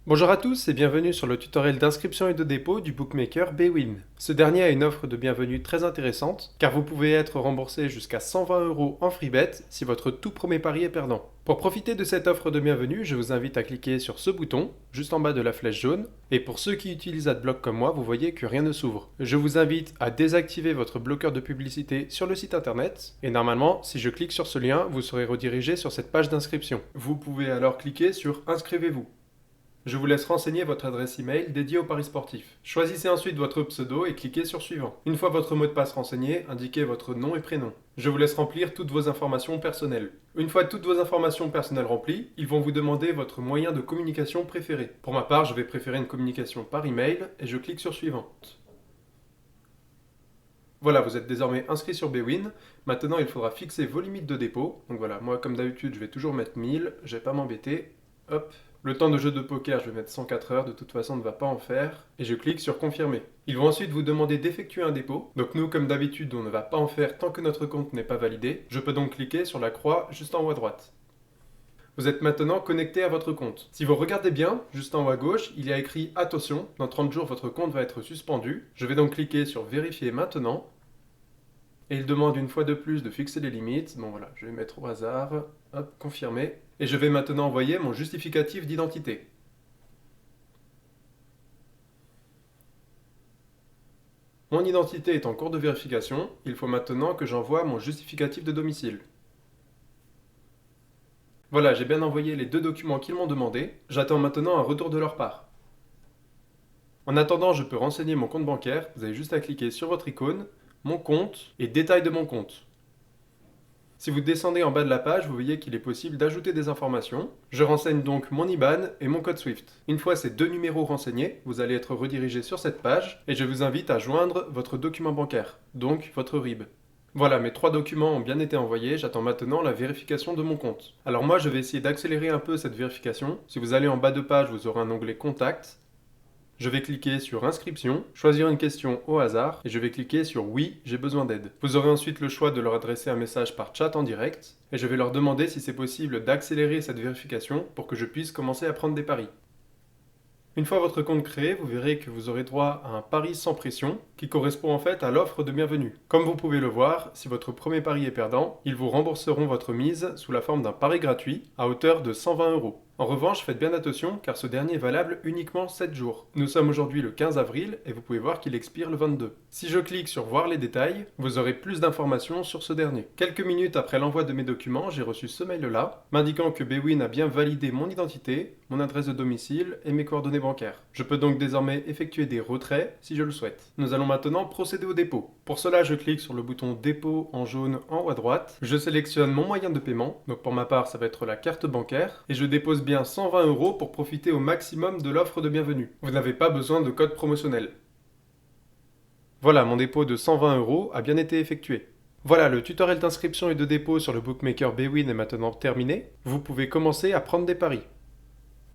Bonjour à tous et bienvenue sur le tutoriel d'inscription et de dépôt du bookmaker Bwin. Ce dernier a une offre de bienvenue très intéressante car vous pouvez être remboursé jusqu'à 120 € en free bet si votre tout premier pari est perdant. Pour profiter de cette offre de bienvenue, je vous invite à cliquer sur ce bouton juste en bas de la flèche jaune et pour ceux qui utilisent AdBlock comme moi, vous voyez que rien ne s'ouvre. Je vous invite à désactiver votre bloqueur de publicité sur le site internet et normalement, si je clique sur ce lien, vous serez redirigé sur cette page d'inscription. Vous pouvez alors cliquer sur Inscrivez-vous. Je vous laisse renseigner votre adresse email dédiée au paris sportif. Choisissez ensuite votre pseudo et cliquez sur Suivant. Une fois votre mot de passe renseigné, indiquez votre nom et prénom. Je vous laisse remplir toutes vos informations personnelles. Une fois toutes vos informations personnelles remplies, ils vont vous demander votre moyen de communication préféré. Pour ma part, je vais préférer une communication par email et je clique sur Suivant. Voilà, vous êtes désormais inscrit sur Bwin. Maintenant, il faudra fixer vos limites de dépôt. Donc voilà, moi comme d'habitude, je vais toujours mettre 1000, je vais pas m'embêter. Hop. Le temps de jeu de poker, je vais mettre 104 heures, de toute façon on ne va pas en faire, et je clique sur confirmer. Ils vont ensuite vous demander d'effectuer un dépôt, donc nous comme d'habitude on ne va pas en faire tant que notre compte n'est pas validé, je peux donc cliquer sur la croix juste en haut à droite. Vous êtes maintenant connecté à votre compte. Si vous regardez bien, juste en haut à gauche, il y a écrit attention, dans 30 jours votre compte va être suspendu. Je vais donc cliquer sur vérifier maintenant, et il demande une fois de plus de fixer les limites. Bon voilà, je vais mettre au hasard, hop, confirmer. Et je vais maintenant envoyer mon justificatif d'identité. Mon identité est en cours de vérification, il faut maintenant que j'envoie mon justificatif de domicile. Voilà, j'ai bien envoyé les deux documents qu'ils m'ont demandé, j'attends maintenant un retour de leur part. En attendant, je peux renseigner mon compte bancaire, vous avez juste à cliquer sur votre icône, mon compte et détail de mon compte. Si vous descendez en bas de la page, vous voyez qu'il est possible d'ajouter des informations. Je renseigne donc mon IBAN et mon code SWIFT. Une fois ces deux numéros renseignés, vous allez être redirigé sur cette page et je vous invite à joindre votre document bancaire, donc votre RIB. Voilà, mes trois documents ont bien été envoyés, j'attends maintenant la vérification de mon compte. Alors moi, je vais essayer d'accélérer un peu cette vérification. Si vous allez en bas de page, vous aurez un onglet Contact. Je vais cliquer sur Inscription, choisir une question au hasard et je vais cliquer sur Oui, j'ai besoin d'aide. Vous aurez ensuite le choix de leur adresser un message par chat en direct et je vais leur demander si c'est possible d'accélérer cette vérification pour que je puisse commencer à prendre des paris. Une fois votre compte créé, vous verrez que vous aurez droit à un pari sans pression qui correspond en fait à l'offre de bienvenue. Comme vous pouvez le voir, si votre premier pari est perdant, ils vous rembourseront votre mise sous la forme d'un pari gratuit à hauteur de 120 €. En revanche, faites bien attention car ce dernier est valable uniquement 7 jours. Nous sommes aujourd'hui le 15 avril et vous pouvez voir qu'il expire le 22. Si je clique sur voir les détails, vous aurez plus d'informations sur ce dernier. Quelques minutes après l'envoi de mes documents, j'ai reçu ce mail-là, m'indiquant que Bwin a bien validé mon identité, mon adresse de domicile et mes coordonnées bancaires. Je peux donc désormais effectuer des retraits si je le souhaite. Nous allons maintenant procéder au dépôt. Pour cela, je clique sur le bouton dépôt en jaune en haut à droite. Je sélectionne mon moyen de paiement, donc pour ma part ça va être la carte bancaire, et je dépose bien 120 € pour profiter au maximum de l'offre de bienvenue. Vous n'avez pas besoin de code promotionnel. Voilà, mon dépôt de 120 € a bien été effectué. Voilà, le tutoriel d'inscription et de dépôt sur le bookmaker Bwin est maintenant terminé. Vous pouvez commencer à prendre des paris.